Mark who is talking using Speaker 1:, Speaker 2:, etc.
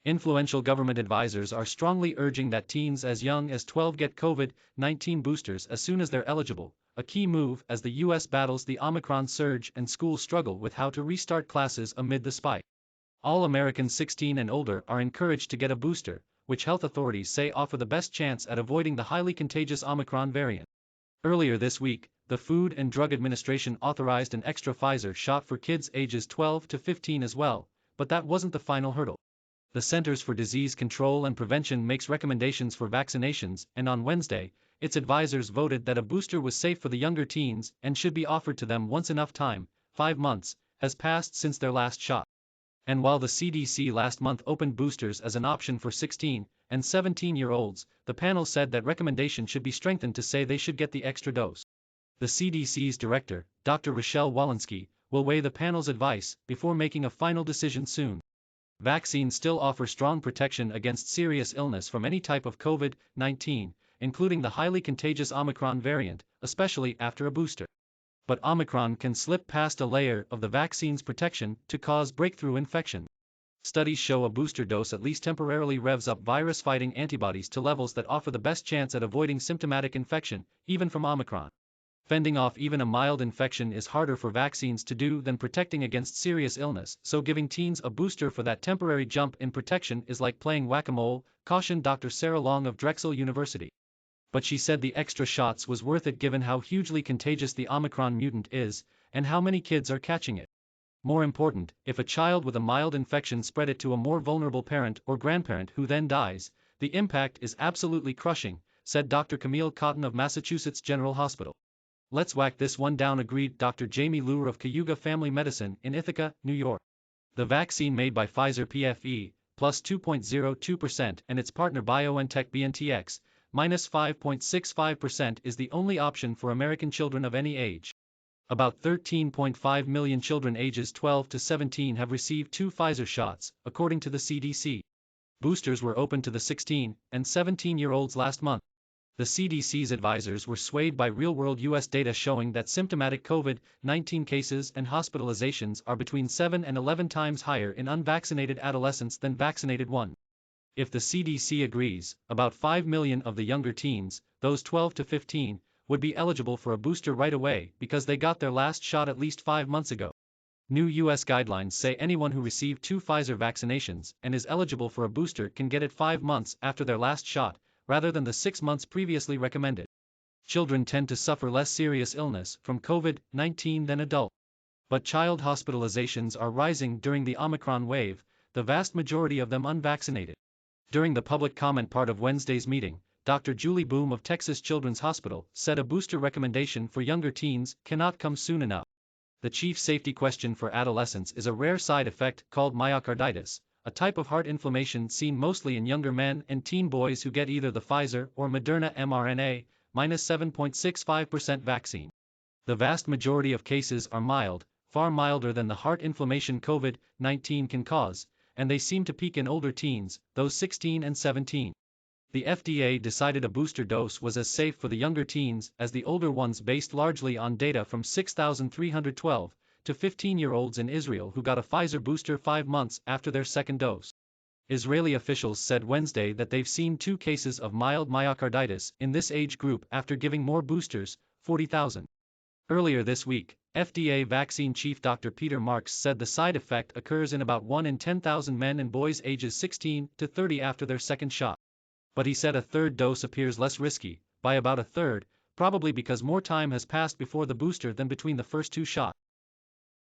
Speaker 1: Influential government advisors are strongly urging that teens as young as 12 get COVID-19 boosters as soon as they're eligible, a key move as the U.S. battles the Omicron surge and schools struggle with how to restart classes amid the spike. All Americans 16 and older are encouraged to get a booster, which health authorities say offer the best chance at avoiding the highly contagious Omicron variant. Earlier this week, the Food and Drug Administration authorized an extra Pfizer shot for kids ages 12 to 15 as well, but that wasn't the final hurdle. The Centers for Disease Control and Prevention makes recommendations for vaccinations, and on Wednesday, its advisors voted that a booster was safe for the younger teens and should be offered to them once enough time, 5 months, has passed since their last shot. And while the CDC last month opened boosters as an option for 16 and 17-year-olds, the panel said that recommendation should be strengthened to say they should get the extra dose. The CDC's director, Dr. Rochelle Walensky, will weigh the panel's advice before making a final decision soon. Vaccines still offer strong protection against serious illness from any type of COVID-19, including the highly contagious Omicron variant, especially after a booster. But Omicron can slip past a layer of the vaccine's protection to cause breakthrough infection. Studies show a booster dose at least temporarily revs up virus-fighting antibodies to levels that offer the best chance at avoiding symptomatic infection, even from Omicron. Fending off even a mild infection is harder for vaccines to do than protecting against serious illness, so giving teens a booster for that temporary jump in protection is like playing whack-a-mole, cautioned Dr. Sarah Long of Drexel University. But she said the extra shots was worth it given how hugely contagious the Omicron mutant is, and how many kids are catching it. More important, if a child with a mild infection spread it to a more vulnerable parent or grandparent who then dies, the impact is absolutely crushing, said Dr. Camille Cotton of Massachusetts General Hospital. Let's whack this one down, agreed Dr. Jamie Lure of Cayuga Family Medicine in Ithaca, New York. The vaccine made by Pfizer PFE, plus 2.02% and its partner BioNTech BNTX, minus 5.65% is the only option for American children of any age. About 13.5 million children ages 12 to 17 have received 2 Pfizer shots, according to the CDC. Boosters were opened to the 16 and 17-year-olds last month. The CDC's advisors were swayed by real-world U.S. data showing that symptomatic COVID-19 cases and hospitalizations are between 7 and 11 times higher in unvaccinated adolescents than vaccinated ones. If the CDC agrees, about 5 million of the younger teens, those 12 to 15, would be eligible for a booster right away because they got their last shot at least 5 months ago. New U.S. guidelines say anyone who received 2 Pfizer vaccinations and is eligible for a booster can get it 5 months after their last shot, rather than the 6 months previously recommended. Children tend to suffer less serious illness from COVID-19 than adults. But child hospitalizations are rising during the Omicron wave, the vast majority of them unvaccinated. During the public comment part of Wednesday's meeting, Dr. Julie Boom of Texas Children's Hospital said a booster recommendation for younger teens cannot come soon enough. The chief safety question for adolescents is a rare side effect called myocarditis, a type of heart inflammation seen mostly in younger men and teen boys who get either the Pfizer or Moderna mRNA, minus 7.65% vaccine. The vast majority of cases are mild, far milder than the heart inflammation COVID-19 can cause, and they seem to peak in older teens, those 16 and 17. The FDA decided a booster dose was as safe for the younger teens as the older ones based largely on data from 6,312 to 15-year-olds in Israel who got a Pfizer booster 5 months after their second dose. Israeli officials said Wednesday that they've seen 2 cases of mild myocarditis in this age group after giving more boosters, 40,000. Earlier this week, FDA vaccine chief Dr. Peter Marks said the side effect occurs in about 1 in 10,000 men and boys ages 16 to 30 after their second shot. But he said a third dose appears less risky, by about a third, probably because more time has passed before the booster than between the first 2 shots.